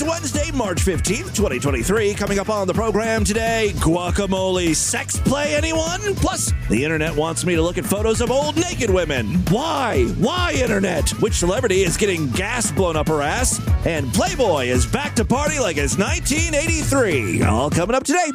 Wednesday, March 15th, 2023. Coming up on the program today, guacamole sex play, anyone? Plus, the internet wants me to look at photos of old naked women. Why? Why, internet? Which celebrity is getting gas blown up her ass? And Playboy is back to party like it's 1983. All coming up today.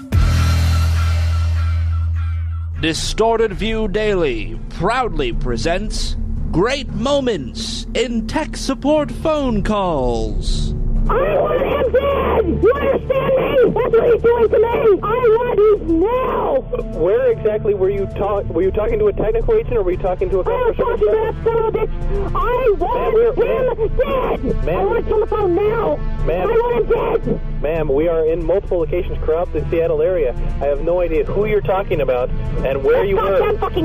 Distorted View Daily proudly presents Great Moments in Tech Support Phone Calls. I want him dead! You understand me? That's what he's doing to me! I want him now! Where exactly were you were you talking to a technical agent or were you talking to a customer service? I was talking to that son of a bitch! I want him dead! I want him on the phone now! Ma'am, I want him dead! Ma'am, we are in multiple locations throughout the Seattle area. I have no idea who you're talking about and where you were. That son of a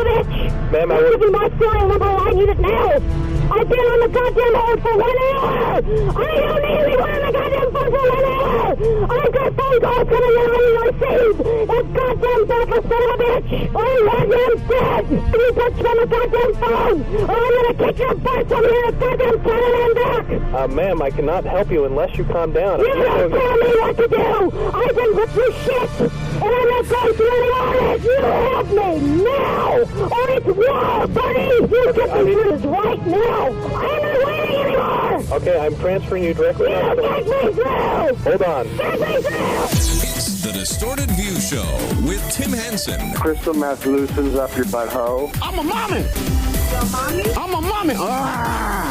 bitch! Ma'am, I'm giving my serial number. I need it now! I've been on the goddamn hold for 1 hour! I don't need anyone on the goddamn phone for 1 hour! I've got phone calls coming in on my feed! That goddamn bastard son of a bitch! I want him dead! You touch me on the goddamn phone! Or I'm gonna kick your butt from here at goddamn Canada and back! Ma'am, I cannot help you unless you calm down. You don't tell me what to do! I've been with through shit! And I'm not going through any orders! You help me now! Or it's war, buddy! You get me through this right now! I'm not waiting anymore! Okay, I'm transferring you directly. You take me through! Hold on. Take me through! It's the Distorted View Show with Tim Henson. Crystal meth loosens up your butthole. I'm a mommy. I'm a mommy.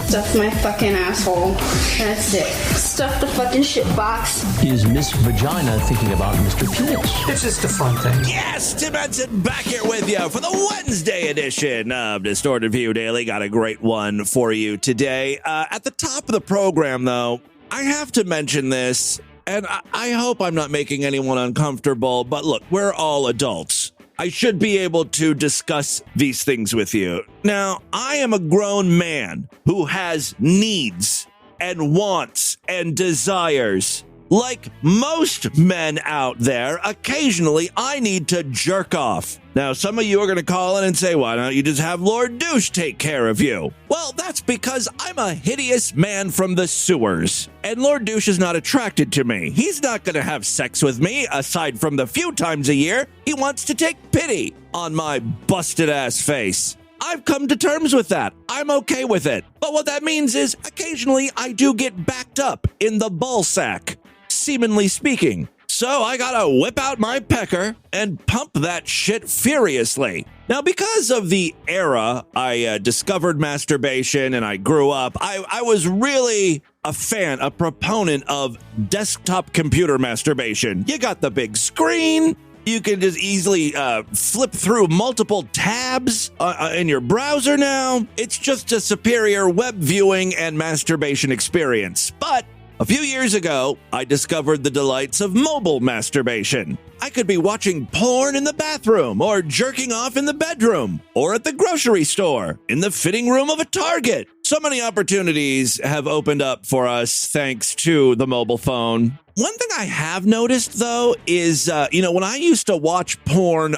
Stuff my fucking asshole. That's it. Stuff the fucking shit box. Is Miss Vagina thinking about Mr. Penis? It's just a fun thing. Yes, Tim Henson back here with you for the Wednesday edition of Distorted View Daily. Got a great one for you today. At the top of the program, though, I have to mention this, and I hope I'm not making anyone uncomfortable, but look, we're all adults. I should be able to discuss these things with you. Now, I am a grown man who has needs and wants and desires. Like most men out there, occasionally I need to jerk off. Now, some of you are going to call in and say, why don't you just have Lord Douche take care of you? Well, that's because I'm a hideous man from the sewers. And Lord Douche is not attracted to me. He's not going to have sex with me, aside from the few times a year he wants to take pity on my busted-ass face. I've come to terms with that. I'm okay with it. But what that means is, occasionally I do get backed up in the ball sack, seemingly speaking. So I gotta whip out my pecker and pump that shit furiously. Now, because of the era I discovered masturbation and I grew up, I was really a proponent of desktop computer masturbation. You got the big screen. You can just easily flip through multiple tabs in your browser now. It's just a superior web viewing and masturbation experience. But a few years ago, I discovered the delights of mobile masturbation. I could be watching porn in the bathroom, or jerking off in the bedroom, or at the grocery store, in the fitting room of a Target. So many opportunities have opened up for us thanks to the mobile phone. One thing I have noticed, though, is, when I used to watch porn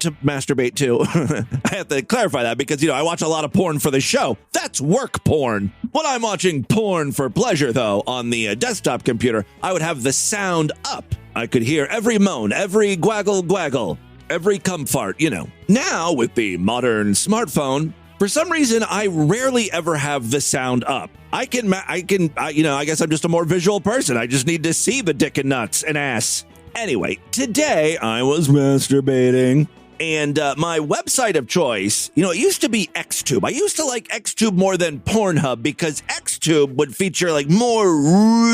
to masturbate to. I have to clarify that because, I watch a lot of porn for the show. That's work porn. When I'm watching porn for pleasure, though, on the desktop computer, I would have the sound up. I could hear every moan, every gwaggle, every cum fart, Now, with the modern smartphone, for some reason, I rarely ever have the sound up. I guess I'm just a more visual person. I just need to see the dick and nuts and ass. Anyway, today I was masturbating, and my website of choice, it used to be Xtube. I used to like Xtube more than Pornhub because Xtube would feature more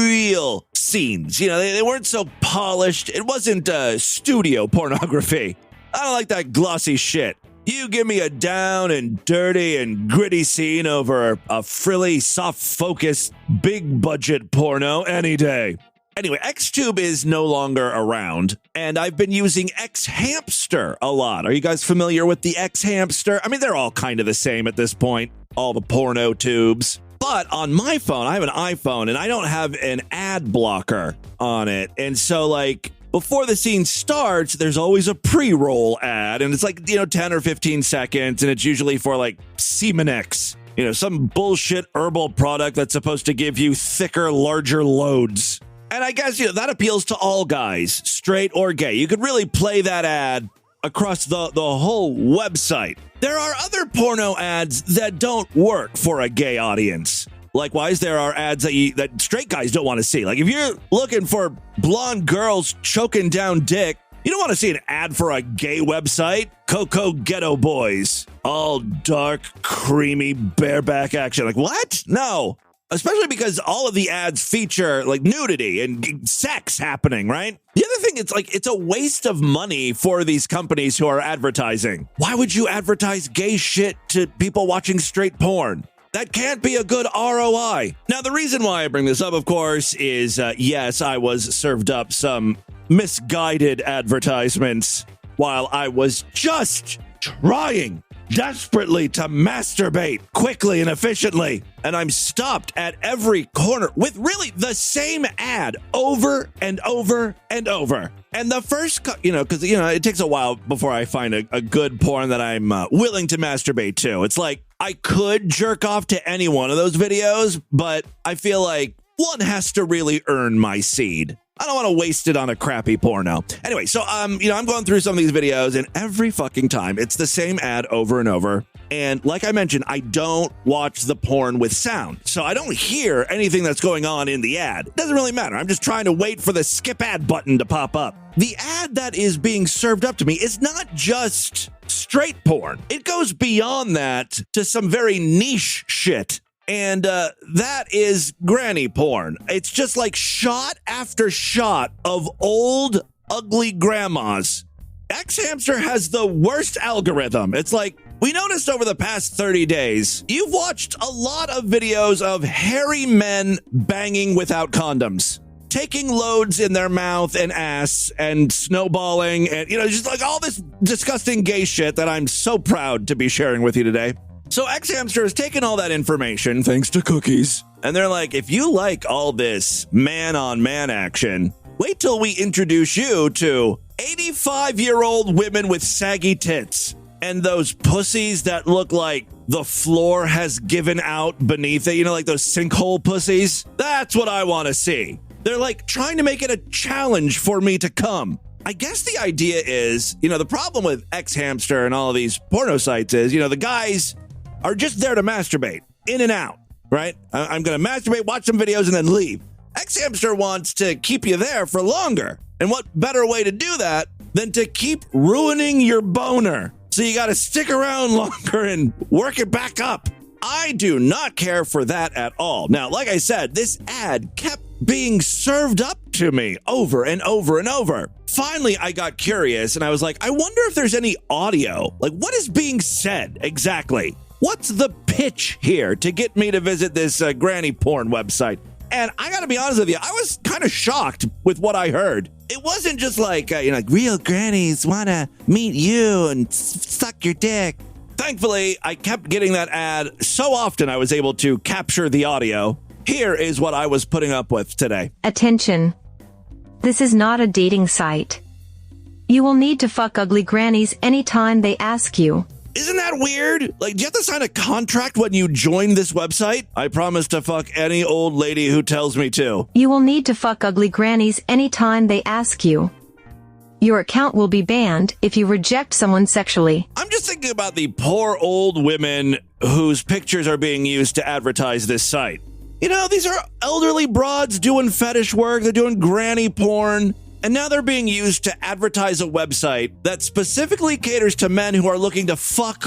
real scenes. They weren't so polished. It wasn't studio pornography. I don't like that glossy shit. You give me a down and dirty and gritty scene over a frilly, soft-focused, big-budget porno any day. Anyway, Xtube is no longer around, and I've been using Xhamster a lot. Are you guys familiar with the Xhamster? I mean, they're all kind of the same at this point, all the porno tubes. But on my phone, I have an iPhone, and I don't have an ad blocker on it. And so, before the scene starts, there's always a pre-roll ad, and it's 10 or 15 seconds, and it's usually for, Semenex. some bullshit herbal product that's supposed to give you thicker, larger loads. And I guess, that appeals to all guys, straight or gay. You could really play that ad across the whole website. There are other porno ads that don't work for a gay audience. Likewise, there are ads that straight guys don't want to see. Like if you're looking for blonde girls choking down dick, you don't want to see an ad for a gay website. Coco Ghetto Boys. All dark, creamy, bareback action. Like what? No. Especially because all of the ads feature like nudity and sex happening, right? The other thing, it's a waste of money for these companies who are advertising. Why would you advertise gay shit to people watching straight porn? That can't be a good ROI. Now, the reason why I bring this up, of course, is yes, I was served up some misguided advertisements while I was just trying desperately to masturbate quickly and efficiently. And I'm stopped at every corner with really the same ad over and over and over. And the first, because, it takes a while before I find a good porn that I'm willing to masturbate to. It's like I could jerk off to any one of those videos, but I feel like one has to really earn my seed. I don't want to waste it on a crappy porno. Anyway, so, I'm going through some of these videos and every fucking time it's the same ad over and over. And like I mentioned, I don't watch the porn with sound. So I don't hear anything that's going on in the ad. It doesn't really matter. I'm just trying to wait for the skip ad button to pop up. The ad that is being served up to me is not just straight porn. It goes beyond that to some very niche shit. And that is granny porn. It's just like shot after shot of old, ugly grandmas. X-Hamster has the worst algorithm. It's like, we noticed over the past 30 days, you've watched a lot of videos of hairy men banging without condoms, taking loads in their mouth and ass and snowballing and, just like all this disgusting gay shit that I'm so proud to be sharing with you today. So X-Hamster has taken all that information, thanks to cookies, and they're like, if you like all this man-on-man action, wait till we introduce you to 85-year-old women with saggy tits and those pussies that look like the floor has given out beneath it, like those sinkhole pussies. That's what I want to see. They're like trying to make it a challenge for me to come. I guess the idea is, the problem with X-Hamster and all of these porno sites is, the guys are just there to masturbate, in and out, right? I'm going to masturbate, watch some videos, and then leave. X-Hamster wants to keep you there for longer. And what better way to do that than to keep ruining your boner? So you got to stick around longer and work it back up. I do not care for that at all. Now, like I said, this ad kept being served up to me over and over and over. Finally, I got curious and I was like, I wonder if there's any audio. Like, what is being said exactly? What's the pitch here to get me to visit this granny porn website? And I got to be honest with you, I was kind of shocked with what I heard. It wasn't just like, like real grannies want to meet you and suck your dick. Thankfully, I kept getting that ad so often I was able to capture the audio. Here is what I was putting up with today. Attention. This is not a dating site. You will need to fuck ugly grannies anytime they ask you. Isn't that weird? Like, do you have to sign a contract when you join this website? I promise to fuck any old lady who tells me to. You will need to fuck ugly grannies anytime they ask you. Your account will be banned if you reject someone sexually. I'm just thinking about the poor old women whose pictures are being used to advertise this site. These are elderly broads doing fetish work. They're doing granny porn. And now they're being used to advertise a website that specifically caters to men who are looking to fuck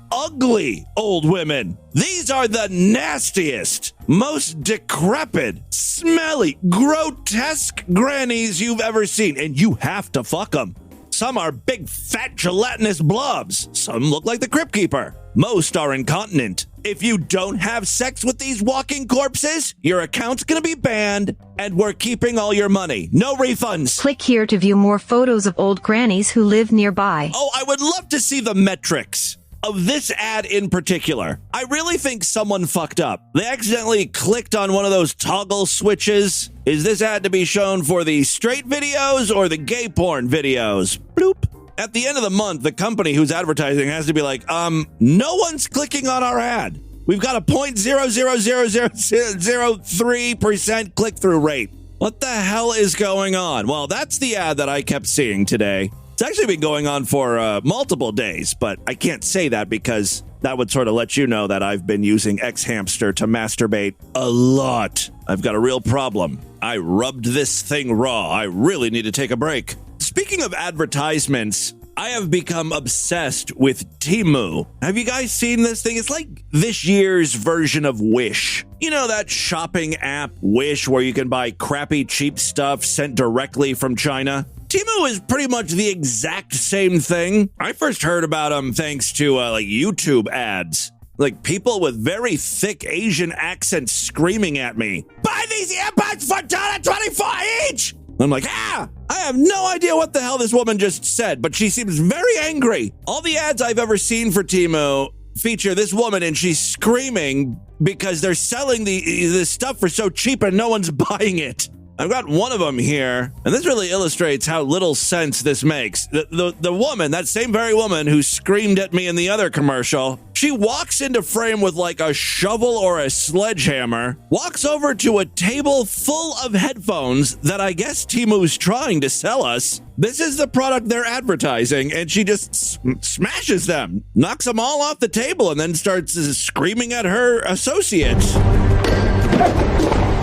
ugly old women. These are the nastiest, most decrepit, smelly, grotesque grannies you've ever seen, and you have to fuck them. Some are big, fat, gelatinous blobs. Some look like the Crypt Keeper. Most are incontinent. If you don't have sex with these walking corpses, your account's gonna be banned, and we're keeping all your money. No refunds. Click here to view more photos of old grannies who live nearby. Oh, I would love to see the metrics of this ad in particular. I really think someone fucked up. They accidentally clicked on one of those toggle switches. Is this ad to be shown for the straight videos or the gay porn videos? Bloop. At the end of the month, the company who's advertising has to be like, no one's clicking on our ad. We've got a 0.00003% click-through rate. What the hell is going on? Well, that's the ad that I kept seeing today. It's actually been going on for multiple days, but I can't say that because that would sort of let you know that I've been using X-Hamster to masturbate a lot. I've got a real problem. I rubbed this thing raw. I really need to take a break. Speaking of advertisements, I have become obsessed with Temu. Have you guys seen this thing? It's like this year's version of Wish. You know that shopping app Wish where you can buy crappy cheap stuff sent directly from China? Temu is pretty much the exact same thing. I first heard about them thanks to like YouTube ads. Like people with very thick Asian accents screaming at me, "Buy these earbuds for $1.24 each!" I'm like, I have no idea what the hell this woman just said, but she seems very angry. All the ads I've ever seen for Temu feature this woman and she's screaming because they're selling the stuff for so cheap and no one's buying it. I've got one of them here, and this really illustrates how little sense this makes. The woman, that same very woman who screamed at me in the other commercial, she walks into frame with like a shovel or a sledgehammer, walks over to a table full of headphones that I guess Temu's trying to sell us. This is the product they're advertising, and she just smashes them, knocks them all off the table, and then starts screaming at her associates.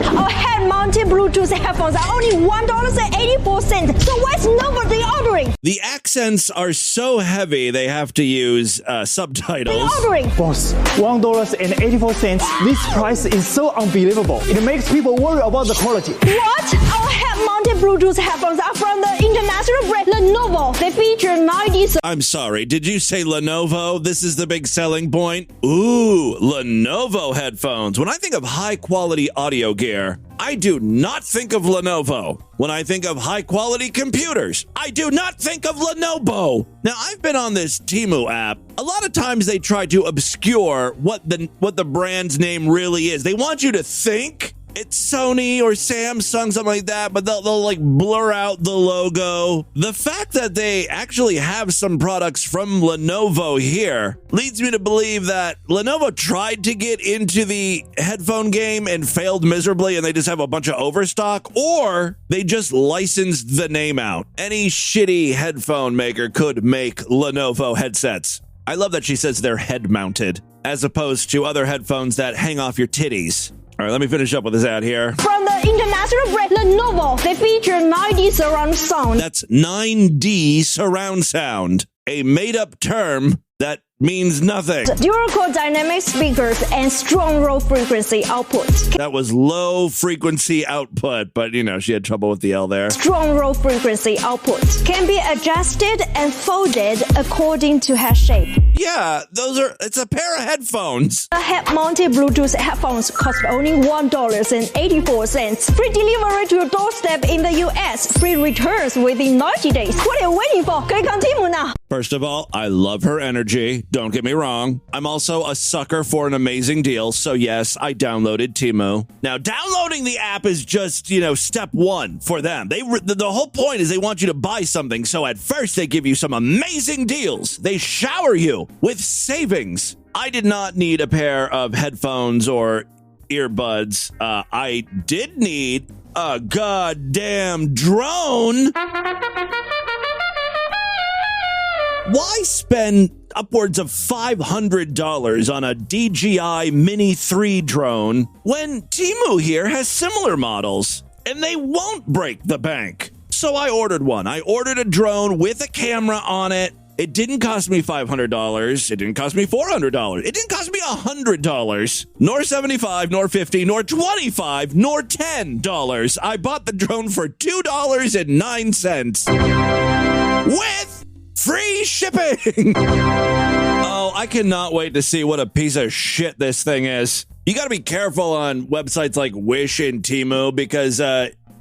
Our head-mounted Bluetooth headphones are only $1.84. So why's nobody ordering? The accents are so heavy they have to use subtitles. Boss, $1.84. This price is so unbelievable. It makes people worry about the quality. What? Our head-mounted Bluetooth headphones are from the international brand Lenovo. They feature 90. I'm sorry, did you say Lenovo? This is the big selling point? Ooh, Lenovo headphones. When I think of high-quality audio gear, I do not think of Lenovo. When I think of high-quality computers, I do not think of Lenovo. Now, I've been on this Temu app. A lot of times they try to obscure what the brand's name really is. They want you to think it's Sony or Samsung, something like that, but they'll like blur out the logo. The fact that they actually have some products from Lenovo here leads me to believe that Lenovo tried to get into the headphone game and failed miserably, and they just have a bunch of overstock, or they just licensed the name out. Any shitty headphone maker could make Lenovo headsets. I love that she says they're head-mounted, as opposed to other headphones that hang off your titties. All right, let me finish up with this ad here. From the international brand Lenovo, they feature 9D surround sound. That's 9D surround sound, a made-up term that means nothing. Dual-core dynamic speakers and strong low frequency output. That was low frequency output, but you know, she had trouble with the L there. Strong low frequency output can be adjusted and folded according to head shape. Yeah, it's a pair of headphones. The head-mounted Bluetooth headphones cost only $1.84. Free delivery to your doorstep in the US. Free returns within 90 days. What are you waiting for? Click on Temu now. First of all, I love her energy. Don't get me wrong. I'm also a sucker for an amazing deal. So yes, I downloaded Temu. Now, downloading the app is just, step one for them. The whole point is they want you to buy something. So at first they give you some amazing deals. They shower you with savings. I did not need a pair of headphones or earbuds. I did need a goddamn drone. Why spend upwards of $500 on a DJI Mini 3 drone when Temu here has similar models and they won't break the bank? So I ordered one. I ordered a drone with a camera on it. It didn't cost me $500. It didn't cost me $400. It didn't cost me $100, nor $75, nor $50, nor $25, nor $10. I bought the drone for $2.09 with free shipping. Oh, I cannot wait to see what a piece of shit this thing is. You got to be careful on websites like Wish and Temu because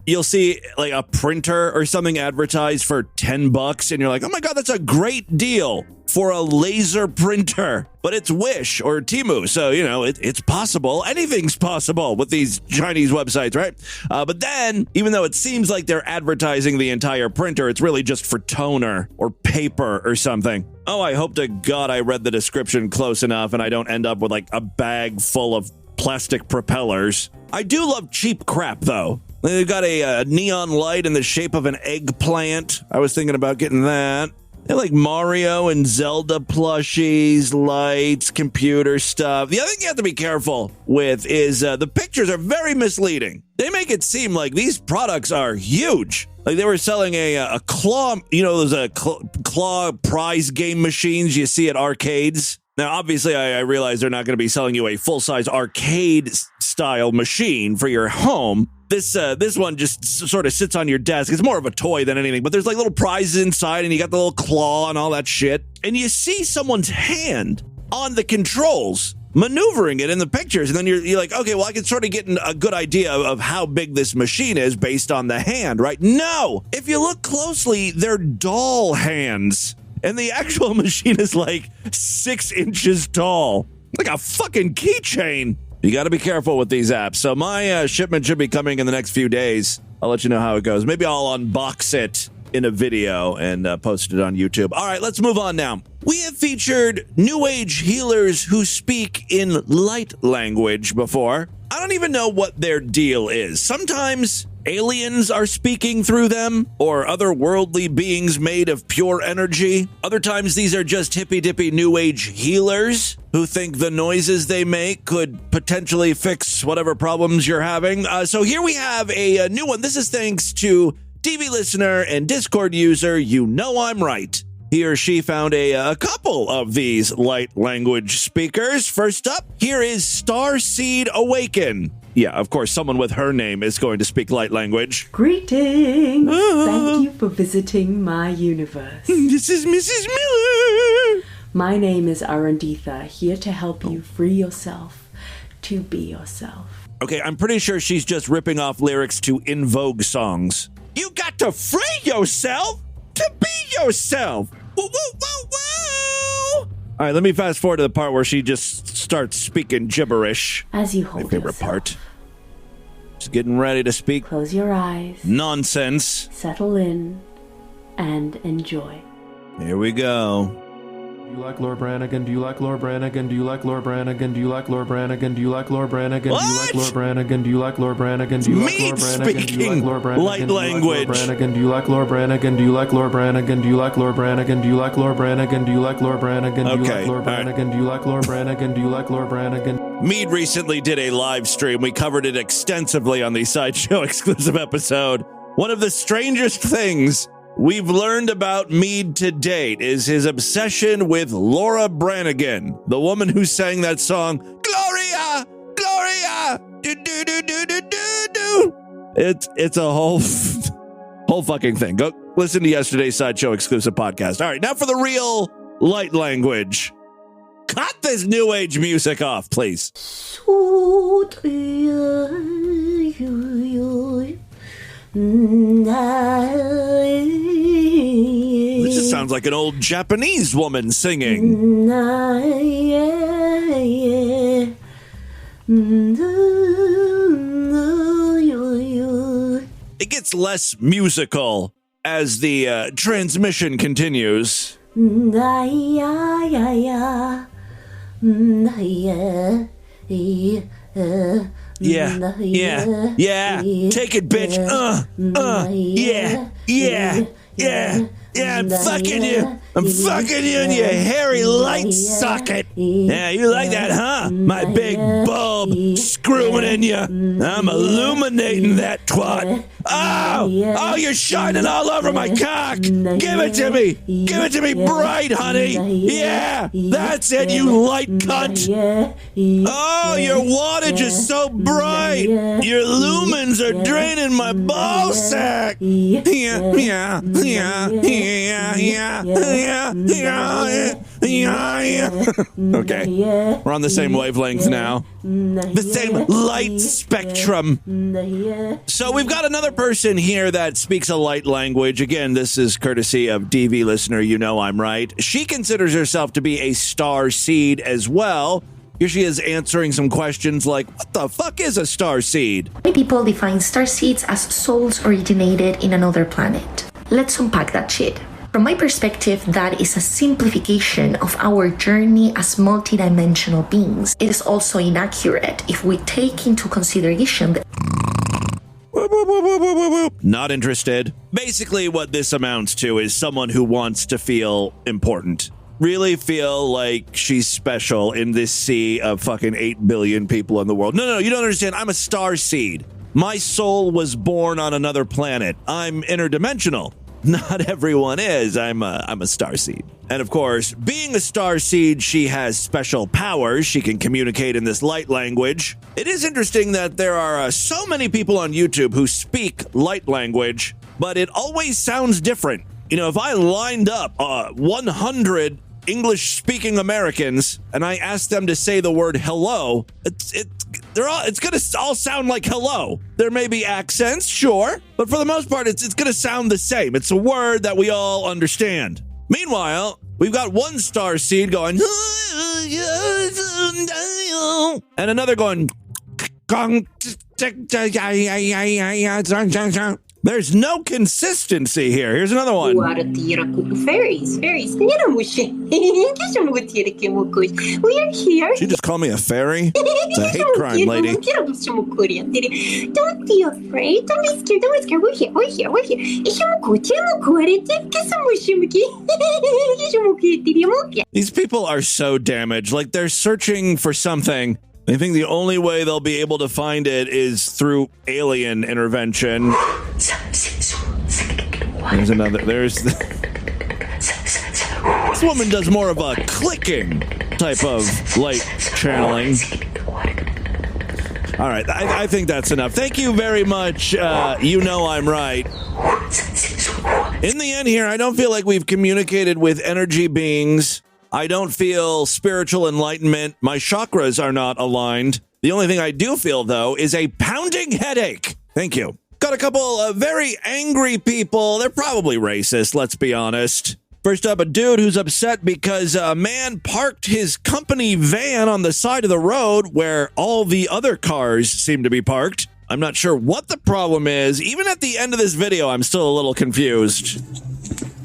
you'll see like a printer or something advertised for $10 and you're like, oh my God, that's a great deal for a laser printer. But it's Wish or Temu, so, it's possible. Anything's possible with these Chinese websites, right? But then, even though it seems like they're advertising the entire printer, it's really just for toner or paper or something. Oh, I hope to God I read the description close enough and I don't end up with like a bag full of plastic propellers. I do love cheap crap, though. They've got a neon light in the shape of an eggplant. I was thinking about getting that. They like Mario and Zelda plushies, lights, computer stuff. The other thing you have to be careful with is the pictures are very misleading. They make it seem like these products are huge. Like they were selling a claw, those claw prize game machines you see at arcades. Now, obviously, I realize they're not going to be selling you a full-size arcade-style machine for your home. This one just sort of sits on your desk. It's more of a toy than anything, but there's like little prizes inside, and you got the little claw and all that shit. And you see someone's hand on the controls, maneuvering it in the pictures, and then you're like, okay, well, I can sort of get a good idea of how big this machine is based on the hand, right? No! If you look closely, they're doll hands. And the actual machine is like 6 inches tall. Like a fucking keychain. You got to be careful with these apps. So my shipment should be coming in the next few days. I'll let you know how it goes. Maybe I'll unbox it in a video and post it on YouTube. All right, let's move on now. We have featured New Age healers who speak in light language before. I don't even know what their deal is. Sometimes aliens are speaking through them, or otherworldly beings made of pure energy. Other times, these are just hippy-dippy New Age healers who think the noises they make could potentially fix whatever problems you're having. So here we have a new one. This is thanks to TV listener and Discord user, You Know I'm Right. He or she found a couple of these light language speakers. First up, here is Starseed Awaken. Yeah, of course, someone with her name is going to speak light language. Greetings! Thank you for visiting my universe. This is Mrs. Miller. My name is Arunditha, here to help you free yourself to be yourself. Okay, I'm pretty sure she's just ripping off lyrics to In Vogue songs. You got to free yourself to be yourself. Woo, woo, woo, woo. All right, let me fast forward to the part where she just starts speaking gibberish. As you hold my favorite yourself. part. Just getting ready to speak. Close your eyes. Nonsense. Settle in and enjoy. Here we go. Do you like Laura Branigan? Do you like Laura Branigan? Do you like Laura Branigan? Do you like Laura Branigan? Do you like Laura Branigan? Do you like Laura Branigan? Do you like Laura Branigan? Do you like Laura Branigan? Do you like Laura Branigan? Light language. Do you like Laura Branigan? Do you like Laura Branigan? Do you like Laura Branigan? Do you like Laura Branigan? Do you like Laura Branigan? Do you like Laura Branigan? Do you like Laura Branigan? Do you like Laura Branigan? Mead recently did a live stream. We covered it extensively on the Sideshow exclusive episode. One of the strangest things we've learned about Mead to date is his obsession with Laura Branigan, the woman who sang that song, Gloria, Gloria, do do do do do do do. It's a whole fucking thing. Go listen to yesterday's Sideshow exclusive podcast. All right, now for the real light language. Cut this New Age music off, please. This just sounds like an old Japanese woman singing. It gets less musical as the transmission continues. Yeah. Take it, bitch. Yeah, I'm fucking you. I'm fucking you in your hairy light socket. Yeah, you like that, huh? My big bulb screwing in you. I'm illuminating that twat. Oh, you're shining all over my cock. Give it to me. Give it to me bright, honey. Yeah, that's it, you light cunt. Oh, your wattage is so bright. Your lumens are draining my ball sack. Okay, we're on the same wavelength now. The same light spectrum. So we've got another person here that speaks a light language. Again, this is courtesy of DV listener, You Know I'm Right. She considers herself to be a star seed as well. Here she is answering some questions like, what the fuck is a star seed? Many people define star seeds as souls originated in another planet. Let's unpack that shit. From my perspective, that is a simplification of our journey as multidimensional beings. It is also inaccurate if we take into consideration the Not interested. Basically, what this amounts to is someone who wants to feel important. Really feel like she's special in this sea of fucking 8 billion people in the world. No, you don't understand. I'm a star seed. My soul was born on another planet. I'm interdimensional. Not everyone is. I'm a star seed. And of course, being a star seed, she has special powers. She can communicate in this light language. It is interesting that there are so many people on YouTube who speak light language, but it always sounds different. You know, if I lined up 100 English-speaking Americans and I asked them to say the word hello, it's going to all sound like hello. There may be accents, sure, but for the most part, it's going to sound the same. It's a word that we all understand. Meanwhile, we've got one star seed going, and another going, there's no consistency here. Here's another one. Fairies. We are here. She just called me a fairy? It's a hate crime, lady. Don't be afraid. Don't be scared. We're here. These people are so damaged. Like, they're searching for something. I think the only way they'll be able to find it is through alien intervention. There's another. This woman does more of a clicking type of light channeling. All right, I think that's enough. Thank you very much. You know I'm right. In the end here, I don't feel like we've communicated with energy beings. I don't feel spiritual enlightenment. My chakras are not aligned. The only thing I do feel, though, is a pounding headache. Thank you. Got a couple of very angry people. They're probably racist, let's be honest. First up, a dude who's upset because a man parked his company van on the side of the road where all the other cars seem to be parked. I'm not sure what the problem is. Even at the end of this video, I'm still a little confused.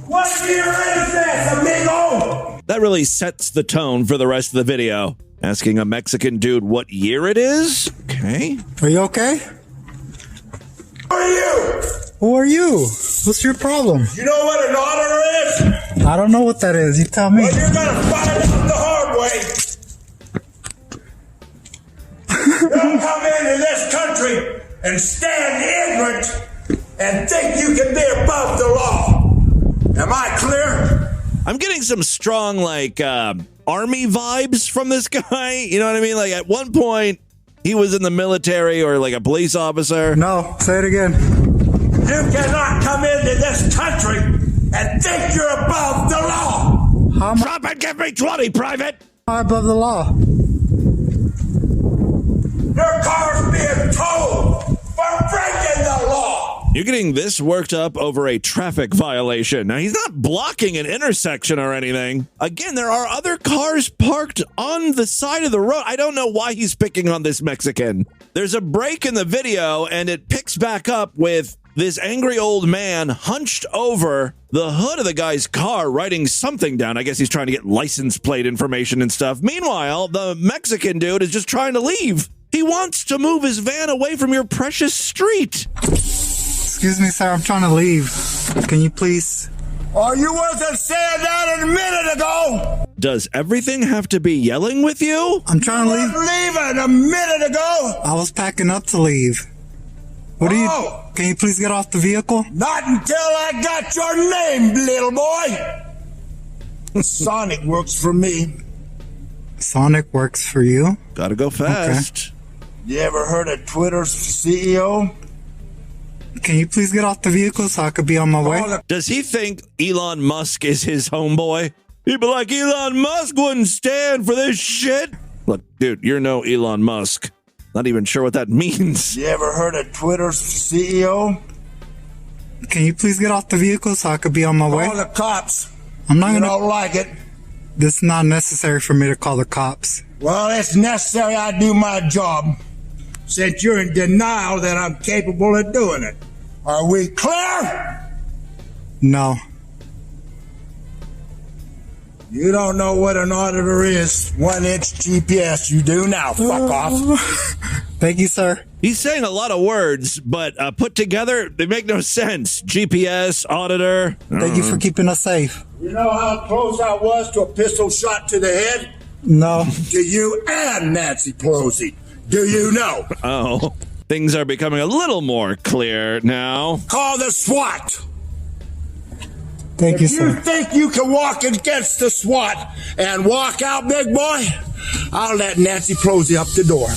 What year is this, amigo? That really sets the tone for the rest of the video. Asking a Mexican dude what year it is? Okay. Are you okay? Who are you? Who are you? What's your problem? You know what an auditor is? I don't know what that is. You tell me. Well, you're gonna find out the hard way. Don't come into this country and stand ignorant and think you can be above the law. Am I clear? I'm getting some strong, like, army vibes from this guy. You know what I mean? Like, at one point, he was in the military or, like, a police officer. No, say it again. You cannot come into this country and think you're above the law. Drop and give me 20, Private. I'm above the law. Your car's being towed for breaking the law. You're getting this worked up over a traffic violation. Now, he's not blocking an intersection or anything. Again, there are other cars parked on the side of the road. I don't know why he's picking on this Mexican. There's a break in the video, and it picks back up with this angry old man hunched over the hood of the guy's car, writing something down. I guess he's trying to get license plate information and stuff. Meanwhile, the Mexican dude is just trying to leave. He wants to move his van away from your precious street. Excuse me, sir. I'm trying to leave. Can you please? Oh, you wasn't saying that a minute ago. Does everything have to be yelling with you? I'm trying to leave. Leaving a minute ago. I was packing up to leave. What are you? Can you please get off the vehicle? Not until I got your name, little boy. Sonic works for me. Sonic works for you? Gotta go fast. Okay. You ever heard of Twitter's CEO? Can you please get off the vehicle so I could be on my way? Does he think Elon Musk is his homeboy? He'd be like, Elon Musk wouldn't stand for this shit. Look, dude, you're no Elon Musk. Not even sure what that means. You ever heard of Twitter's CEO? Can you please get off the vehicle so I could be on my way? Call the cops. I'm not gonna. You don't like it. This is not necessary for me to call the cops. Well, it's necessary I do my job, since you're in denial that I'm capable of doing it. Are we clear? No. You don't know what an auditor is. 1-inch GPS. You do now. Fuck off. Thank you, sir. He's saying a lot of words, but put together, they make no sense. GPS, auditor. Thank you for keeping us safe. You know how close I was to a pistol shot to the head? No. To you and Nancy Pelosi. Do you know? Oh, things are becoming a little more clear now. Call the SWAT. Thank you, sir. If you think you can walk against the SWAT and walk out, big boy, I'll let Nancy Pelosi up the door.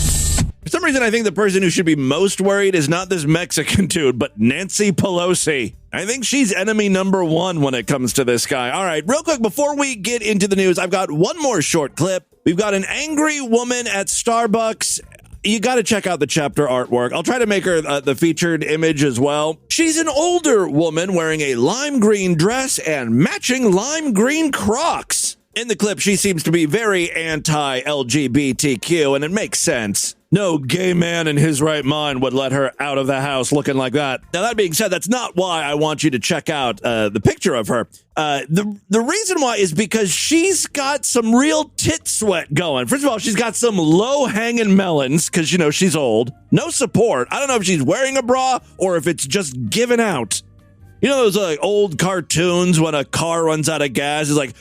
For some reason, I think the person who should be most worried is not this Mexican dude, but Nancy Pelosi. I think she's enemy number one when it comes to this guy. All right, real quick, before we get into the news, I've got one more short clip. We've got an angry woman at Starbucks. You got to check out the chapter artwork. I'll try to make her the featured image as well. She's an older woman wearing a lime green dress and matching lime green Crocs. In the clip, she seems to be very anti-LGBTQ, and it makes sense. No gay man in his right mind would let her out of the house looking like that. Now, that being said, that's not why I want you to check out the picture of her. The reason why is because she's got some real tit sweat going. First of all, she's got some low-hanging melons because, you know, she's old. No support. I don't know if she's wearing a bra or if it's just given out. You know those like old cartoons when a car runs out of gas? It's like,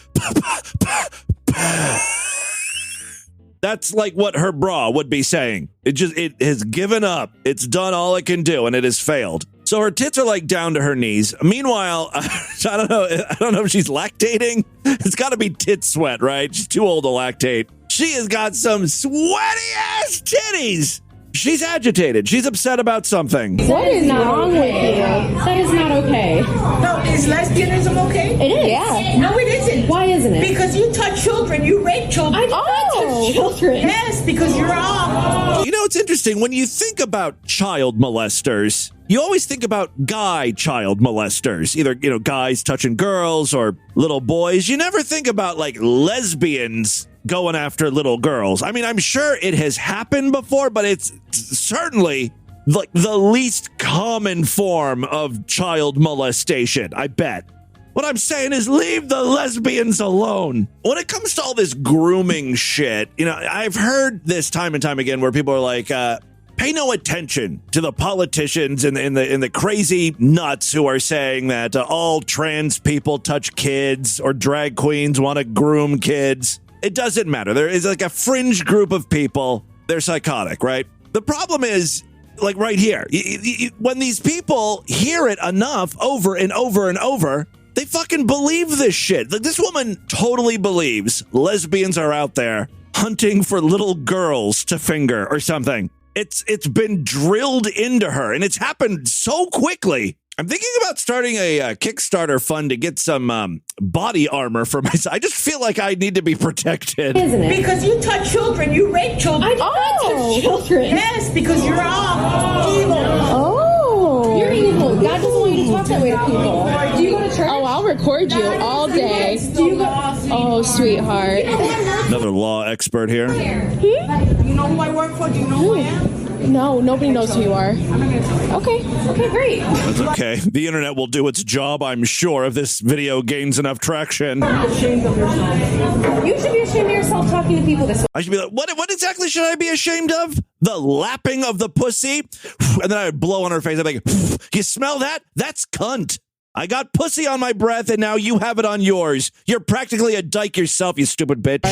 that's like what her bra would be saying. It has given up. It's done all it can do, and it has failed. So her tits are like down to her knees. Meanwhile, I don't know if she's lactating. It's got to be tit sweat, right? She's too old to lactate. She has got some sweaty ass titties. She's agitated. She's upset about something. What is wrong with you? That is not okay. No, is lesbianism okay? It is. Yeah. No, it isn't. Why isn't it? Because you touch children. You rape children. I do not touch children. Yes, because you're off. You know, it's interesting. When you think about child molesters, you always think about guy child molesters. Either, you know, guys touching girls or little boys. You never think about, like, lesbians going after little girls. I mean, I'm sure it has happened before, but it's certainly like the least common form of child molestation, I bet. What I'm saying is leave the lesbians alone. When it comes to all this grooming shit, you know, I've heard this time and time again where people are like, pay no attention to the politicians and the crazy nuts who are saying that all trans people touch kids or drag queens want to groom kids. It doesn't matter. There is like a fringe group of people. They're psychotic, right? The problem is, like right here, when these people hear it enough over and over and over, they fucking believe this shit. Like, this woman totally believes lesbians are out there hunting for little girls to finger or something. It's been drilled into her, and it's happened so quickly. I'm thinking about starting a Kickstarter fund to get some body armor for myself. I just feel like I need to be protected. Isn't it? Because you touch children. You rape children. I do not touch children. Yes, because you're off. Evil. Oh. You're evil. God doesn't want you to talk that way to people. Do you go to church? Oh, I'll record you all day. Do you go? Oh, sweetheart. Another law expert here. You know who I work for? Do you know who I am? No, nobody knows who you are. Okay, great. That's okay. The internet will do its job, I'm sure, if this video gains enough traction. Ashamed of yourself. You should be ashamed of yourself talking to people this way. I should be like, what exactly should I be ashamed of? The lapping of the pussy? And then I would blow on her face. I'm like, you smell that? That's cunt. I got pussy on my breath, and now you have it on yours. You're practically a dyke yourself, you stupid bitch.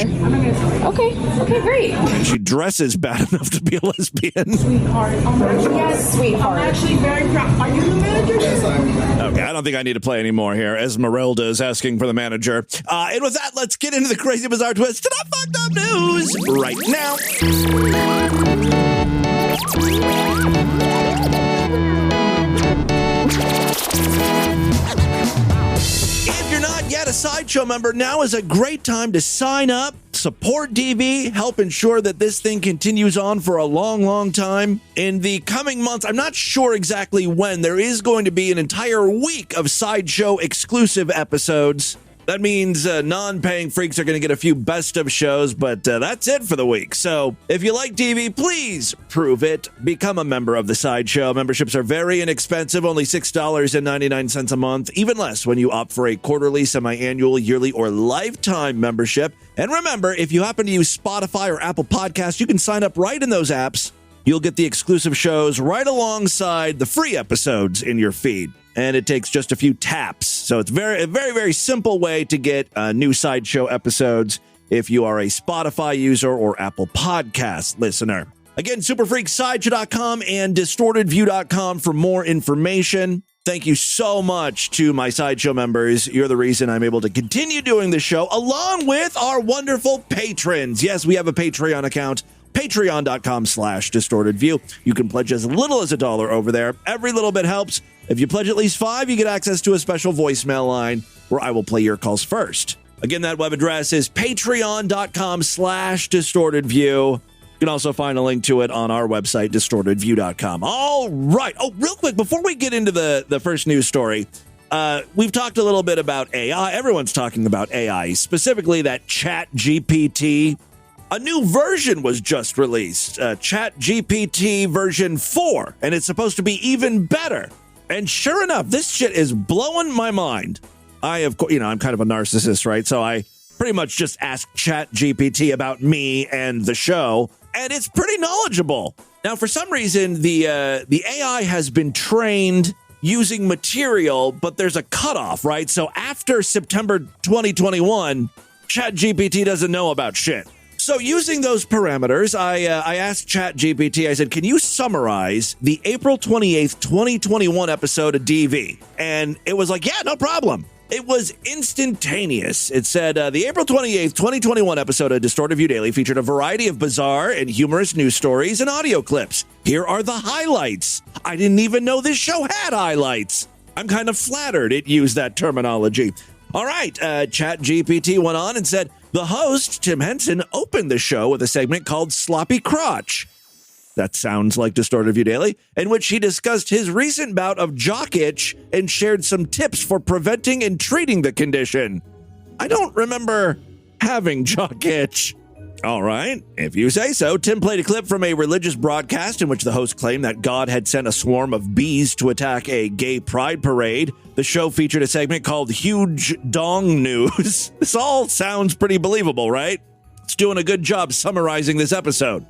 Okay, great. And she dresses bad enough to be a lesbian. Sweetheart. Yes, sweetheart. I'm actually very proud. Are you the manager? Yes, I am. Okay, I don't think I need to play anymore here. Esmeralda is asking for the manager. And with that, let's get into the crazy, bizarre twist to the fucked up news right now. If you're not yet a Sideshow member, now is a great time to sign up, support DV, help ensure that this thing continues on for a long, long time. In the coming months, I'm not sure exactly when, there is going to be an entire week of Sideshow exclusive episodes. That means non-paying freaks are going to get a few best of shows, but that's it for the week. So if you like TV, please prove it. Become a member of the Sideshow. Memberships are very inexpensive, only $6.99 a month, even less when you opt for a quarterly, semi-annual, yearly, or lifetime membership. And remember, if you happen to use Spotify or Apple Podcasts, you can sign up right in those apps. You'll get the exclusive shows right alongside the free episodes in your feed. And it takes just a few taps. So it's a very simple way to get new Sideshow episodes if you are a Spotify user or Apple Podcast listener. Again, superfreaksideshow.com and distortedview.com for more information. Thank you so much to my Sideshow members. You're the reason I'm able to continue doing the show, along with our wonderful patrons. Yes, we have a Patreon account. Patreon.com/distortedview. You can pledge as little as $1 over there. Every little bit helps. If you pledge at least $5, you get access to a special voicemail line where I will play your calls first. Again, that web address is patreon.com/distortedview. You can also find a link to it on our website, distortedview.com. All right. Oh, real quick, before we get into the first news story, we've talked a little bit about AI. Everyone's talking about AI, specifically that ChatGPT. A new version was just released, ChatGPT version 4, and it's supposed to be even better. And sure enough, this shit is blowing my mind. I'm kind of a narcissist, right? So I pretty much just ask ChatGPT about me and the show, and it's pretty knowledgeable. Now, for some reason, the AI has been trained using material, but there's a cutoff, right? So after September 2021, ChatGPT doesn't know about shit. So using those parameters, I asked ChatGPT, I said, can you summarize the April 28th, 2021 episode of DV? And it was like, yeah, no problem. It was instantaneous. It said, the April 28th, 2021 episode of Distorted View Daily featured a variety of bizarre and humorous news stories and audio clips. Here are the highlights. I didn't even know this show had highlights. I'm kind of flattered it used that terminology. All right, ChatGPT went on and said, the host, Tim Henson, opened the show with a segment called Sloppy Crotch. That sounds like Distorted View Daily, in which he discussed his recent bout of jock itch and shared some tips for preventing and treating the condition. I don't remember having jock itch. All right, if you say so. Tim played a clip from a religious broadcast in which the host claimed that God had sent a swarm of bees to attack a gay pride parade. The show featured a segment called Huge Dong News. This all sounds pretty believable, right? It's doing a good job summarizing this episode.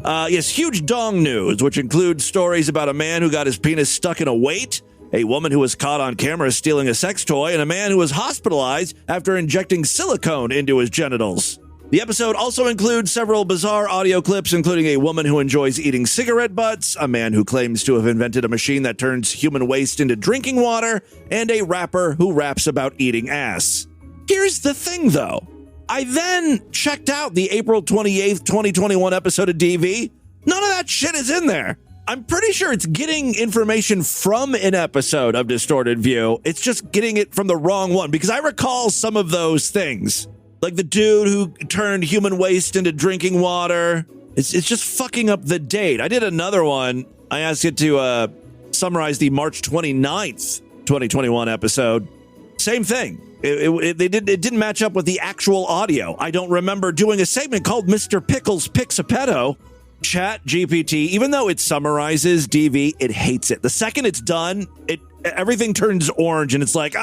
Yes, Huge Dong News, which includes stories about a man who got his penis stuck in a weight, a woman who was caught on camera stealing a sex toy, and a man who was hospitalized after injecting silicone into his genitals. The episode also includes several bizarre audio clips, including a woman who enjoys eating cigarette butts, a man who claims to have invented a machine that turns human waste into drinking water, and a rapper who raps about eating ass. Here's the thing, though. I then checked out the April 28th, 2021 episode of DV. None of that shit is in there. I'm pretty sure it's getting information from an episode of Distorted View. It's just getting it from the wrong one, because I recall some of those things. Like the dude who turned human waste into drinking water. It's just fucking up the date. I did another one. I asked it to summarize the March 29th, 2021 episode. Same thing. It didn't match up with the actual audio. I don't remember doing a segment called Mr. Pickles Picks a Pedo. ChatGPT, even though it summarizes DV, it hates it. The second it's done, everything turns orange and it's like,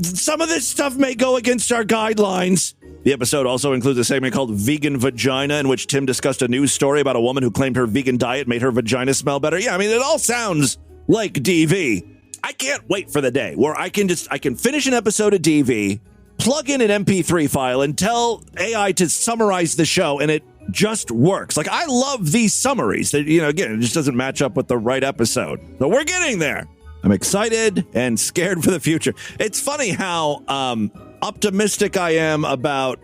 some of this stuff may go against our guidelines. The episode also includes a segment called Vegan Vagina, in which Tim discussed a news story about a woman who claimed her vegan diet made her vagina smell better. Yeah, I mean, it all sounds like DV. I can't wait for the day where I can finish an episode of DV, plug in an MP3 file, and tell AI to summarize the show, and it just works. Like, I love these summaries that, again, it just doesn't match up with the right episode. So we're getting there. I'm excited and scared for the future. It's funny how optimistic I am about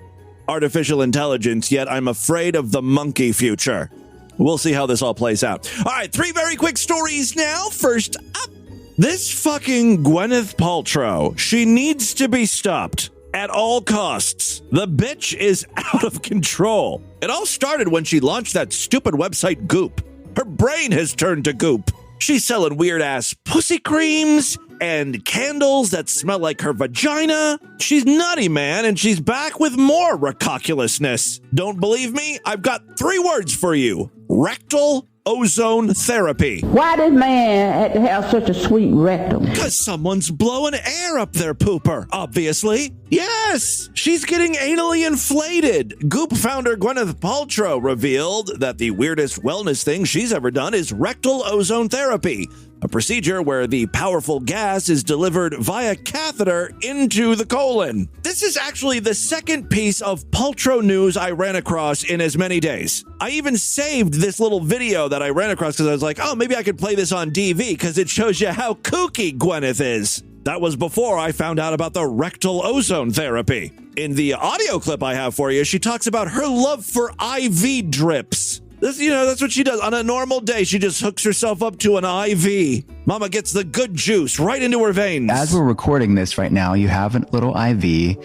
artificial intelligence, yet I'm afraid of the monkey future. We'll see how this all plays out. All right, 3 very quick stories now. First up, this fucking Gwyneth Paltrow. She needs to be stopped at all costs. The bitch is out of control. It all started when she launched that stupid website Goop. Her brain has turned to goop. She's selling weird-ass pussy creams and candles that smell like her vagina. She's nutty, man, and she's back with more recalculousness. Don't believe me? I've got 3 words for you. Rectal ozone therapy. Why does man have to have such a sweet rectum? Because someone's blowing air up their pooper, obviously. Yes, she's getting anally inflated. Goop founder Gwyneth Paltrow revealed that the weirdest wellness thing she's ever done is rectal ozone therapy, a procedure where the powerful gas is delivered via catheter into the colon. This is actually the second piece of Paltrow news I ran across in as many days. I even saved this little video that I ran across because I was like, oh, maybe I could play this on DV because it shows you how kooky Gwyneth is. That was before I found out about the rectal ozone therapy. In the audio clip I have for you, she talks about her love for IV drips. That's what she does. On a normal day, she just hooks herself up to an IV. Mama gets the good juice right into her veins. As we're recording this right now, you have a little IV,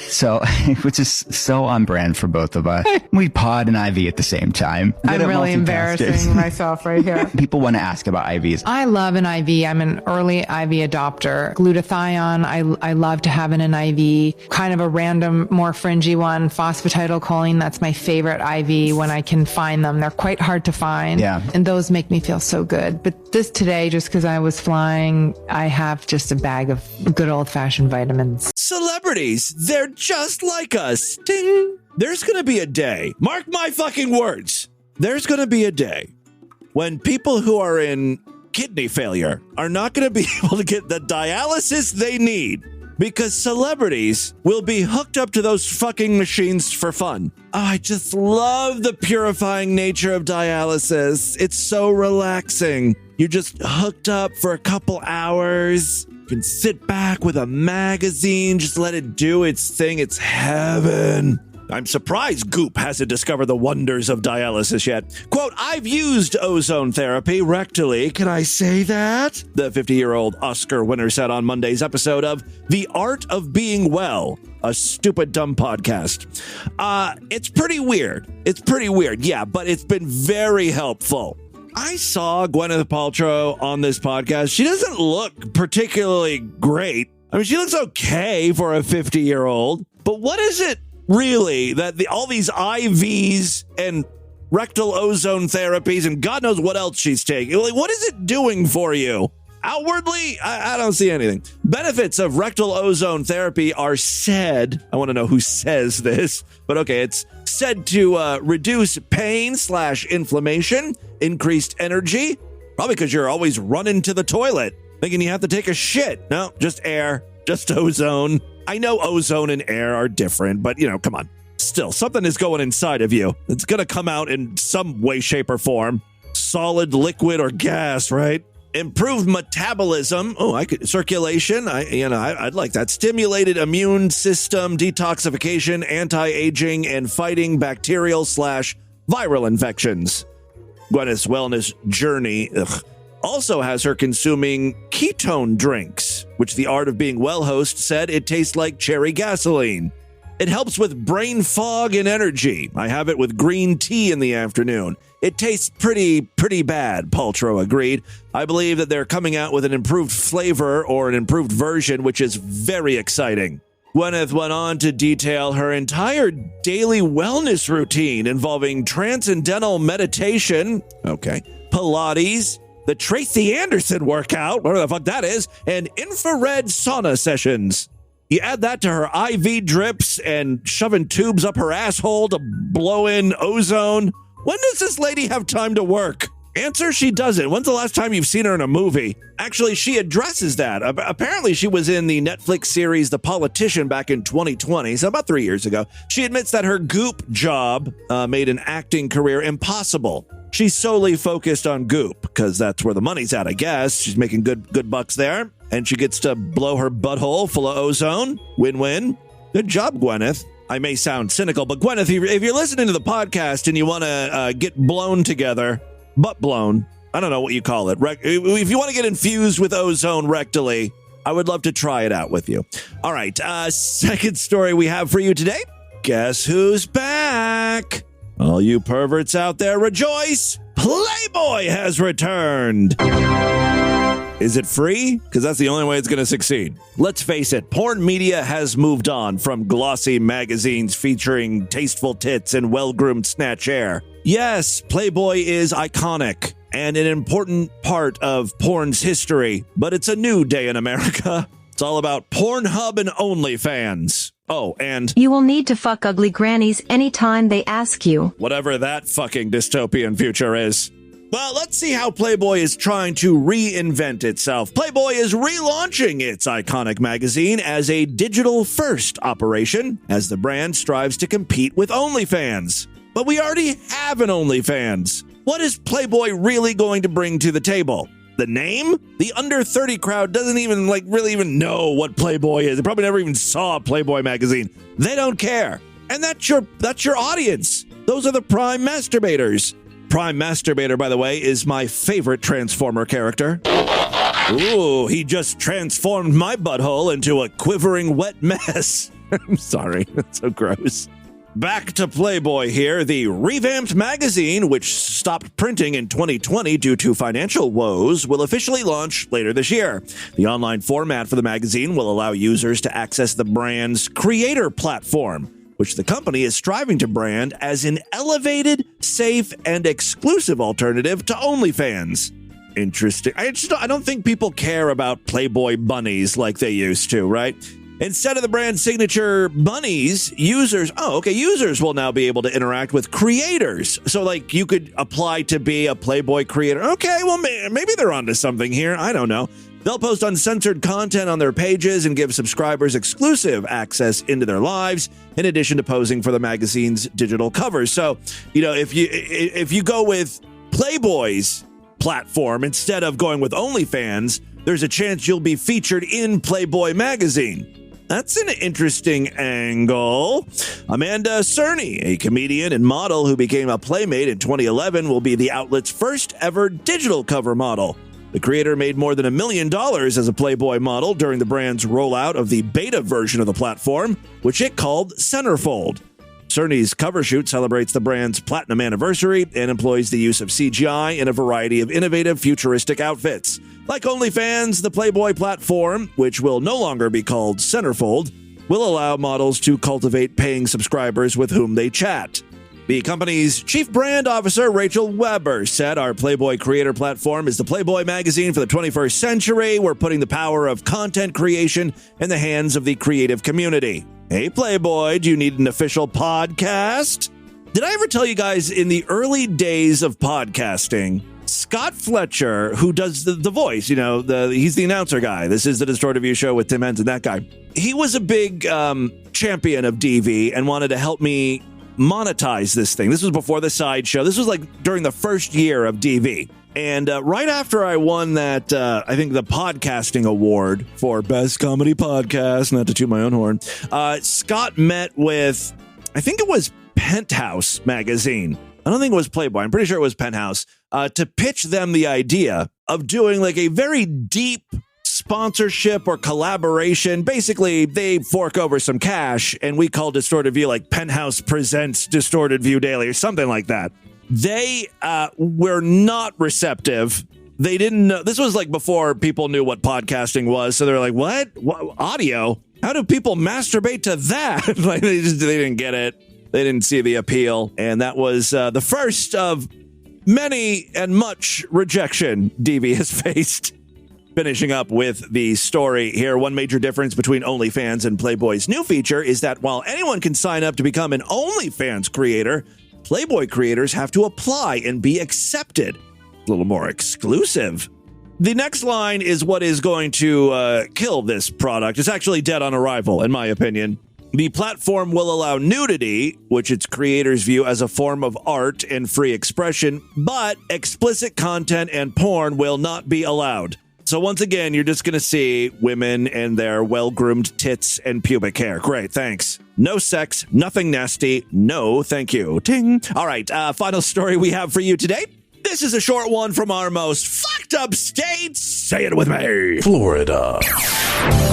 which is so on brand for both of us. We pod an IV at the same time. I'm really embarrassing myself right here. People want to ask about IVs. I love an IV. I'm an early IV adopter. Glutathione, I love to have in an IV. Kind of a random, more fringy one, phosphatidylcholine. That's my favorite IV when I can find them. They're quite hard to find. Yeah. And those make me feel so good. But this today, just because I was flying, I have just a bag of good old-fashioned vitamins. Celebrities, they're just like us. Ding. There's going to be a day, mark my fucking words, there's going to be a day when people who are in kidney failure are not going to be able to get the dialysis they need because celebrities will be hooked up to those fucking machines for fun. Oh, I just love the purifying nature of dialysis. It's so relaxing. You're just hooked up for a couple hours. You can sit back with a magazine, just let it do its thing. It's heaven. I'm surprised Goop hasn't discovered the wonders of dialysis yet. Quote, I've used ozone therapy rectally. Can I say that? The 50-year-old Oscar winner said on Monday's episode of The Art of Being Well, a stupid, dumb podcast. It's pretty weird. Yeah, but it's been very helpful. I saw Gwyneth Paltrow on this podcast. She doesn't look particularly great. I mean, she looks okay for a 50-year-old. But what is it really that all these IVs and rectal ozone therapies and God knows what else she's taking? Like, what is it doing for you? Outwardly, I don't see anything. Benefits of rectal ozone therapy are said, I want to know who says this, but okay, it's said to reduce pain/inflammation, increased energy, probably because you're always running to the toilet, thinking you have to take a shit. No, just air, just ozone. I know ozone and air are different, but come on. Still, something is going inside of you. It's going to come out in some way, shape, or form. Solid, liquid, or gas, right? Improved metabolism. Oh, circulation. I'd like that. Stimulated immune system, detoxification, anti-aging, and fighting bacterial/viral infections. Gwyneth's wellness journey also has her consuming ketone drinks, which the Art of Being Well host said it tastes like cherry gasoline. It helps with brain fog and energy. I have it with green tea in the afternoon. It tastes pretty bad, Paltrow agreed. I believe that they're coming out with an improved flavor or an improved version, which is very exciting. Gwyneth went on to detail her entire daily wellness routine involving transcendental meditation, Pilates, the Tracy Anderson workout, whatever the fuck that is, and infrared sauna sessions. You add that to her IV drips and shoving tubes up her asshole to blow in ozone. When does this lady have time to work? Answer, she doesn't. When's the last time you've seen her in a movie? Actually, she addresses that. Apparently, she was in the Netflix series The Politician back in 2020, so about 3 years ago. She admits that her Goop job made an acting career impossible. She's solely focused on Goop, because that's where the money's at, I guess. She's making good bucks there, and she gets to blow her butthole full of ozone. Win-win. Good job, Gwyneth. I may sound cynical, but Gwyneth, if you're listening to the podcast and you want to get blown together, butt blown, I don't know what you call it. If you want to get infused with ozone rectally, I would love to try it out with you. All right, second story we have for you today. Guess who's back? All you perverts out there, rejoice! Playboy has returned. Is it free? Because that's the only way it's going to succeed. Let's face it, porn media has moved on from glossy magazines featuring tasteful tits and well-groomed snatch hair. Yes, Playboy is iconic and an important part of porn's history, but it's a new day in America. It's all about Pornhub and OnlyFans. Oh, and you will need to fuck ugly grannies anytime they ask you. Whatever that fucking dystopian future is. Well, let's see how Playboy is trying to reinvent itself. Playboy is relaunching its iconic magazine as a digital-first operation as the brand strives to compete with OnlyFans. But we already have an OnlyFans. What is Playboy really going to bring to the table? The name? The under 30 crowd doesn't even really even know what Playboy is. They probably never even saw a Playboy magazine. They don't care. And that's your audience. Those are the prime masturbators. Prime Masturbator, by the way, is my favorite Transformer character. Ooh, he just transformed my butthole into a quivering wet mess. I'm sorry, that's so gross. Back to Playboy here. The revamped magazine, which stopped printing in 2020 due to financial woes, will officially launch later this year. The online format for the magazine will allow users to access the brand's creator platform, which the company is striving to brand as an elevated, safe, and exclusive alternative to OnlyFans. Interesting. I don't think people care about Playboy bunnies like they used to, right? Instead of the brand's signature bunnies, users will now be able to interact with creators. So, you could apply to be a Playboy creator. Okay, well, maybe they're onto something here. I don't know. They'll post uncensored content on their pages and give subscribers exclusive access into their lives, in addition to posing for the magazine's digital covers. So, if you go with Playboy's platform instead of going with OnlyFans, there's a chance you'll be featured in Playboy magazine. That's an interesting angle. Amanda Cerny, a comedian and model who became a Playmate in 2011, will be the outlet's first ever digital cover model. The creator made more than $1 million as a Playboy model during the brand's rollout of the beta version of the platform, which it called Centerfold. Cerny's cover shoot celebrates the brand's platinum anniversary and employs the use of CGI in a variety of innovative, futuristic outfits. Like OnlyFans, the Playboy platform, which will no longer be called Centerfold, will allow models to cultivate paying subscribers with whom they chat. The company's chief brand officer, Rachel Weber, said, "Our Playboy creator platform is the Playboy magazine for the 21st century. We're putting the power of content creation in the hands of the creative community." Hey, Playboy, do you need an official podcast? Did I ever tell you guys in the early days of podcasting, Scott Fletcher, who does the voice, he's the announcer guy. This is the Distorted View show with Tim Henson, that guy. He was a big champion of DV and wanted to help me monetize this thing. This was before the sideshow. This was during the first year of DV. And right after I won that, I think the podcasting award for Best Comedy Podcast, not to toot my own horn, Scott met with, I think it was Penthouse magazine. I don't think it was Playboy. I'm pretty sure it was Penthouse, to pitch them the idea of doing a very deep sponsorship or collaboration. Basically, they fork over some cash, and we call Distorted View Penthouse Presents Distorted View Daily or something like that. They were not receptive. They didn't know. This was before people knew what podcasting was. So they're like, what? Audio? How do people masturbate to that? They didn't get it. They didn't see the appeal. And that was the first of many and much rejection DV has faced. Finishing up with the story here, one major difference between OnlyFans and Playboy's new feature is that while anyone can sign up to become an OnlyFans creator, Playboy creators have to apply and be accepted. A little more exclusive. The next line is what is going to kill this product. It's actually dead on arrival, in my opinion. The platform will allow nudity, which its creators view as a form of art and free expression, but explicit content and porn will not be allowed. So once again, you're just going to see women and their well-groomed tits and pubic hair. Great, thanks. No sex, nothing nasty. No, thank you. Ting. All right, final story we have for you today. This is a short one from our most fucked up state. Say it with me. Florida.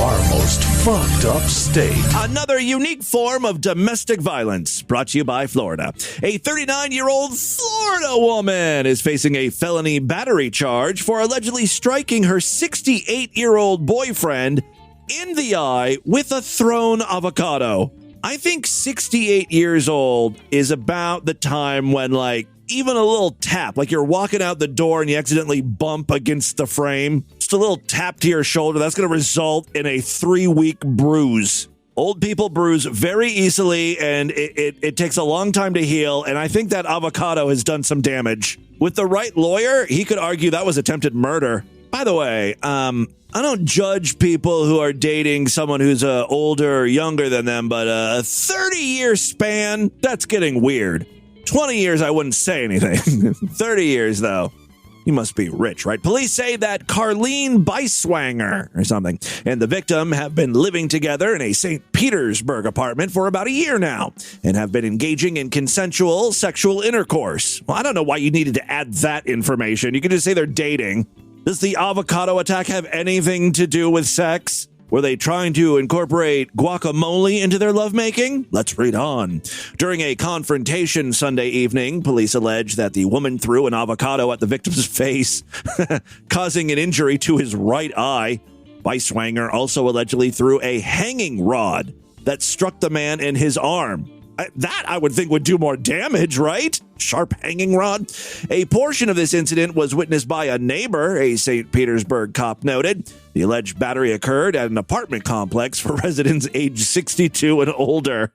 Our most fucked up state. Another unique form of domestic violence brought to you by Florida. A 39-year-old Florida woman is facing a felony battery charge for allegedly striking her 68-year-old boyfriend in the eye with a thrown avocado. I think 68 years old is about the time when, like, even a little tap, like you're walking out the door and you accidentally bump against the frame, just a little tap to your shoulder, that's going to result in a 3-week bruise. Old people bruise very easily, and it takes a long time to heal, and I think that avocado has done some damage. With the right lawyer, he could argue that was attempted murder. By the way, I don't judge people who are dating someone who's older or younger than them, but a 30-year span, that's getting weird. 20 years, I wouldn't say anything. 30 years, though. You must be rich, right? Police say that Carlene Beiswanger or something and the victim have been living together in a St. Petersburg apartment for about a year now and have been engaging in consensual sexual intercourse. Well, I don't know why you needed to add that information. You could just say they're dating. Does the avocado attack have anything to do with sex? Were they trying to incorporate guacamole into their lovemaking? Let's read on. During a confrontation Sunday evening, police allege that the woman threw an avocado at the victim's face, causing an injury to his right eye. Beiswanger also allegedly threw a hanging rod that struck the man in his arm. That, I would think, would do more damage, right? Sharp hanging rod. A portion of this incident was witnessed by a neighbor, a St. Petersburg cop noted. The alleged battery occurred at an apartment complex for residents aged 62 and older.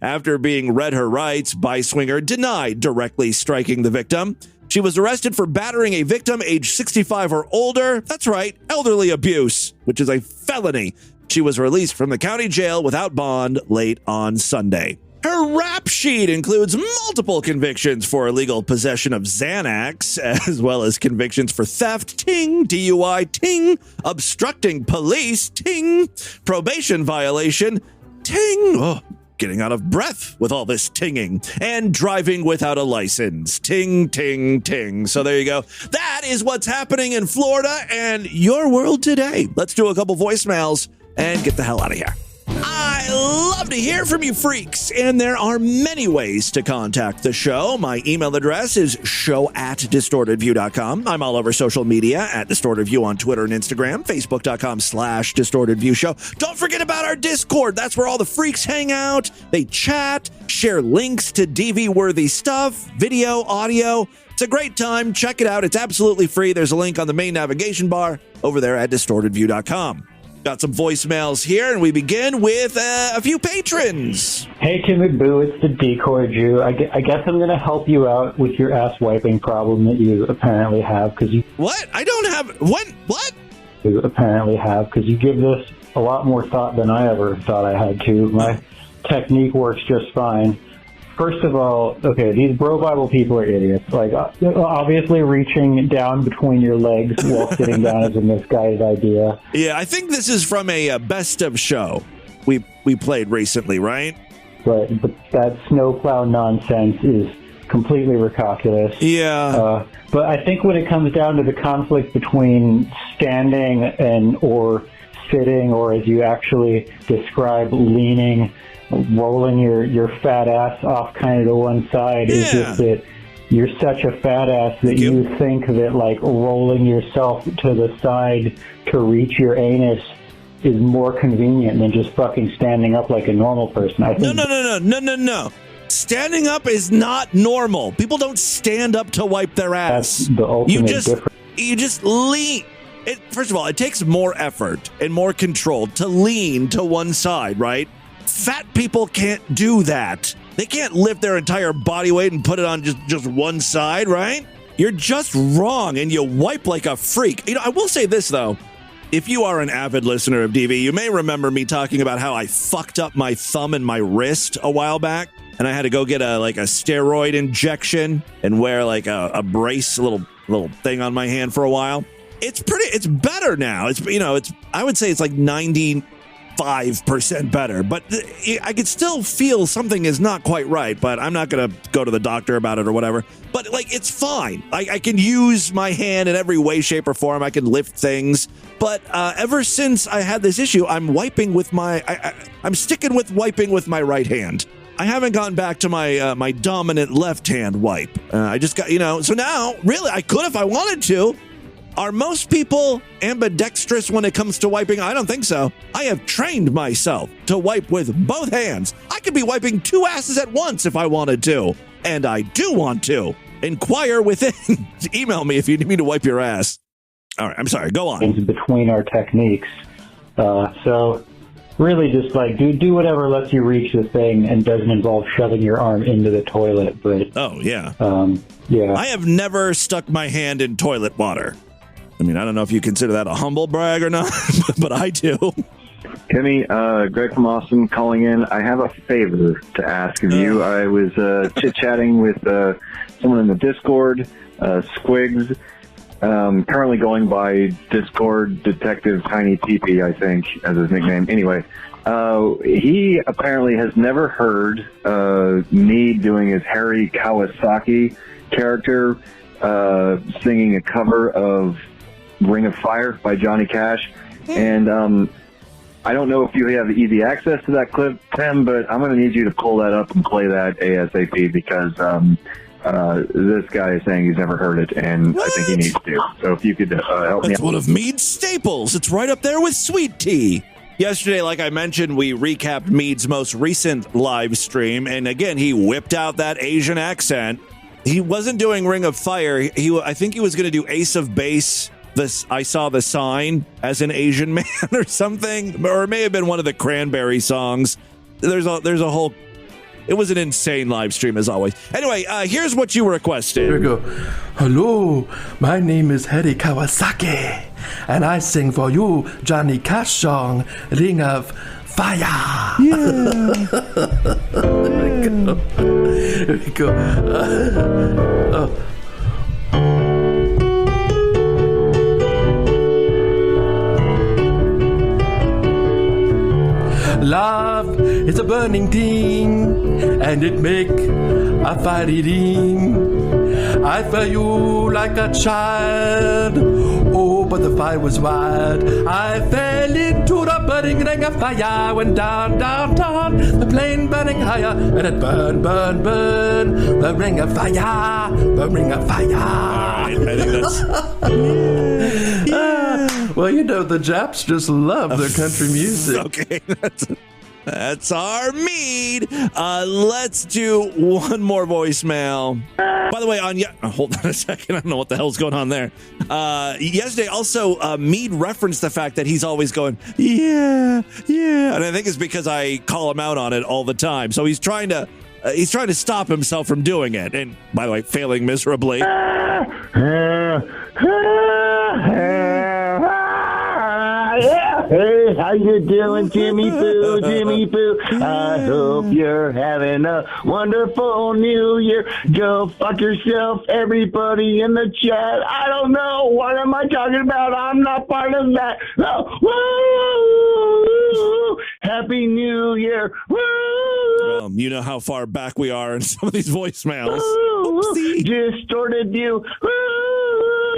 After being read her rights, Beiswanger denied directly striking the victim. She was arrested for battering a victim aged 65 or older. That's right, elderly abuse, which is a felony. She was released from the county jail without bond late on Sunday. Her rap sheet includes multiple convictions for illegal possession of Xanax, as well as convictions for theft, ting, DUI, ting, obstructing police, ting, probation violation, ting, getting out of breath with all this tinging, and driving without a license, ting, ting, ting. So there you go. That is what's happening in Florida and your world today. Let's do a couple voicemails and get the hell out of here. I love to hear from you freaks, and there are many ways to contact the show. My email address is show@distortedview.com. I'm all over social media at DistortedView on Twitter and Instagram, Facebook.com/DistortedViewShow. Don't forget about our Discord. That's where all the freaks hang out. They chat, share links to DV-worthy stuff, video, audio. It's a great time. Check it out. It's absolutely free. There's a link on the main navigation bar over there at DistortedView.com. Got some voicemails here, and we begin with a few patrons. Hey, Timmy Boo, it's the Decoy Jew. I guess I'm going to help you out with your ass wiping problem that you apparently have. What? I don't have... What? You apparently have, because you give this a lot more thought than I ever thought I had to. My technique works just fine. First of all, okay, these bro Bible people are idiots. Like, obviously reaching down between your legs while sitting down is a misguided idea. Yeah, I think this is from a best of show we played recently, right? But that snowplow nonsense is completely ridiculous. Yeah. But I think when it comes down to the conflict between standing and or sitting, or as you actually describe, leaning, rolling your fat ass off kind of to one side, is just that you're such a fat ass that you think that, like, rolling yourself to the side to reach your anus is more convenient than just fucking standing up like a normal person. I think No. Standing up is not normal. People don't stand up to wipe their ass. That's the ultimate difference. You just lean. First of all, it takes more effort and more control to lean to one side, right? Fat people can't do that. They can't lift their entire body weight and put it on just one side, right? You're just wrong, and you wipe like a freak. You know, I will say this, though. If you are an avid listener of DV, you may remember me talking about how I fucked up my thumb and my wrist a while back, and I had to go get a steroid injection and wear like a brace, a little thing on my hand for a while. It's better now. I would say it's like 95% 5% better, but I could still feel something is not quite right, but I'm not going to go to the doctor about it or whatever. But like, it's fine. I can use my hand in every way, shape, or form. I can lift things. But ever since I had this issue, I'm wiping with I'm sticking with wiping with my right hand. I haven't gone back to my dominant left hand wipe. I just got, so now really I could if I wanted to. Are most people ambidextrous when it comes to wiping? I don't think so. I have trained myself to wipe with both hands. I could be wiping 2 asses at once if I wanted to. And I do want to. Inquire within. Email me if you need me to wipe your ass. All right, I'm sorry. Go on. Between our techniques. So really just like do whatever lets you reach the thing and doesn't involve shoving your arm into the toilet. But oh, yeah. Yeah. I have never stuck my hand in toilet water. I mean, I don't know if you consider that a humble brag or not, but I do. Timmy, Greg from Austin calling in. I have a favor to ask of you. I was chit-chatting with someone in the Discord, Squigs, currently going by Discord Detective Tiny Peepee, I think, as his nickname. Anyway, he apparently has never heard me doing his Harry Kawasaki character singing a cover of Ring of Fire by Johnny Cash. And I don't know if you have easy access to that clip, Tim, but I'm going to need you to pull that up and play that ASAP because this guy is saying he's never heard it, and I think he needs to. So if you could help me out. That's one of Mead's staples. It's right up there with sweet tea. Yesterday, like I mentioned, we recapped Mead's most recent live stream, and again, he whipped out that Asian accent. He wasn't doing Ring of Fire. I think he was going to do Ace of Base. I saw the sign as an Asian man or something, or it may have been one of the Cranberry songs. There's a whole. It was an insane live stream as always. Anyway, here's what you requested. Here we go. Hello, my name is Harry Kawasaki, and I sing for you Johnny Cash song, Ring of Fire. Yeah. Here we go. Love is a burning thing, and it make a fiery ring. I felt you like a child, oh, but the fire was wild. I fell into the burning ring of fire, went down, down, down, the flame burning higher, and it burn, burn, burn, the ring of fire, the ring of fire. I think that's... Well, the Japs just love their country music. Okay, that's our Mead. Let's do one more voicemail. By the way, hold on a second. I don't know what the hell's going on there. Yesterday, also, Mead referenced the fact that he's always going, yeah, yeah. And I think it's because I call him out on it all the time. So he's trying to stop himself from doing it. And by the way, failing miserably. Hey, how you doing, Jimmy Boo, Jimmy Boo? I hope you're having a wonderful new year. Go fuck yourself, everybody in the chat. I don't know. What am I talking about? I'm not part of that. Oh, woo! Happy New Year. Woo! You know how far back we are in some of these voicemails. Oopsie. Distorted you.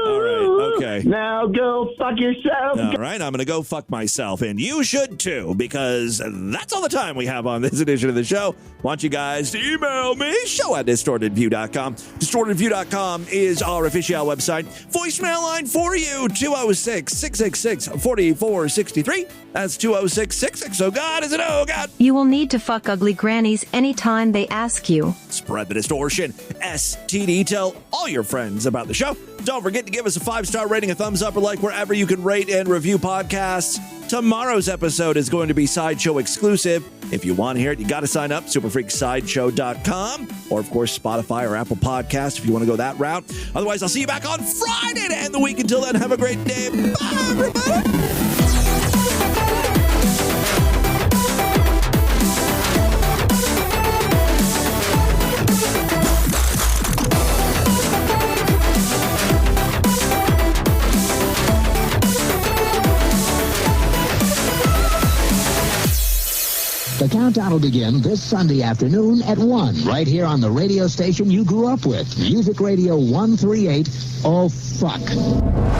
All right, okay. Now go fuck yourself. All right, I'm going to go fuck myself, and you should too, because that's all the time we have on this edition of the show. Want you guys to email me, show@distortedview.com. Distortedview.com is our official website. Voicemail line for you, 206-666-4463. That's 206-66. Oh, God, is it? Oh, God. You will need to fuck ugly grannies anytime they ask you. Spread the distortion. STD. Tell all your friends about the show. Don't forget to give us a 5-star rating, a thumbs up, or like wherever you can rate and review podcasts. Tomorrow's episode is going to be Sideshow exclusive. If you want to hear it, you got to sign up, superfreaksideshow.com, or, of course, Spotify or Apple Podcasts if you want to go that route. Otherwise, I'll see you back on Friday to end the week. Until then, have a great day. Bye, everybody. The countdown will begin this Sunday afternoon at 1, right here on the radio station you grew up with, Music Radio 138. Oh, fuck.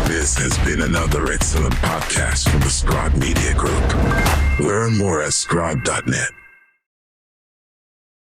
This has been another excellent podcast from the Scribe Media Group. Learn more at scribe.net.